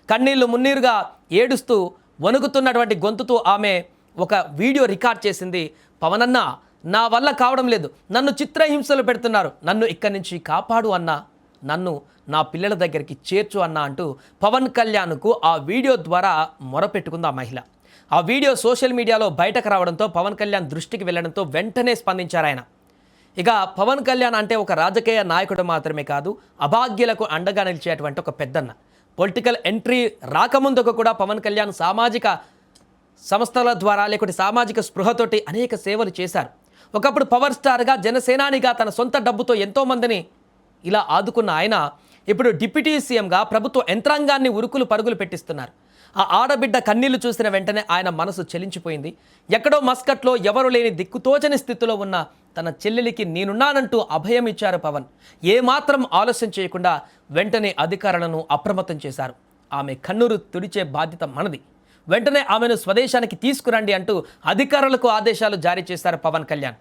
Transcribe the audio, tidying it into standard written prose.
కన్నీళ్లు మున్నీరుగా ఏడుస్తూ వణుకుతున్నటువంటి గొంతుతో ఆమె ఒక వీడియో రికార్డ్ చేసింది. పవనన్న, నా వల్ల కావడం లేదు, నన్ను చిత్రహింసలు పెడుతున్నారు, నన్ను ఇక్కడి నుంచి కాపాడు అన్నా, నన్ను నా పిల్లల దగ్గరికి చేర్చు అన్నా అంటూ పవన్ కళ్యాణ్కు ఆ వీడియో ద్వారా మొరపెట్టుకుంది ఆ మహిళ. ఆ వీడియో సోషల్ మీడియాలో బయటకు రావడంతో పవన్ కళ్యాణ్ దృష్టికి వెళ్ళడంతో వెంటనే స్పందించారు ఆయన. ఇక పవన్ కళ్యాణ్ అంటే ఒక రాజకీయ నాయకుడు మాత్రమే కాదు, అభాగ్యులకు అండగా నిలిచేటువంటి ఒక పెద్దన్న. పొలిటికల్ ఎంట్రీ రాకముందుకు కూడా పవన్ కళ్యాణ్ సామాజిక సంస్థల ద్వారా లేకుంటే సామాజిక స్పృహతోటి అనేక సేవలు చేశారు. ఒకప్పుడు పవర్ స్టార్గా, జనసేనానిగా తన సొంత డబ్బుతో ఎంతోమందిని ఇలా ఆదుకున్న ఆయన ఇప్పుడు డిప్యూటీ సీఎంగా ప్రభుత్వ యంత్రాంగాన్ని ఉరుకులు పరుగులు పెట్టిస్తున్నారు. ఆ ఆడబిడ్డ కన్నీళ్లు చూసిన వెంటనే ఆయన మనసు చెలించిపోయింది. ఎక్కడో మస్కట్లో ఎవరు లేని దిక్కుతోచని స్థితిలో ఉన్న తన చెల్లెలికి నేనున్నానంటూ అభయం ఇచ్చారు పవన్. ఏమాత్రం ఆలస్యం చేయకుండా వెంటనే అధికారులను అప్రమత్తం చేశారు. ఆమె కన్నూరు తుడిచే బాధ్యత మనది, వెంటనే ఆమెను స్వదేశానికి తీసుకురండి అంటూ అధికారులకు ఆదేశాలు జారీ చేశారు పవన్ కళ్యాణ్.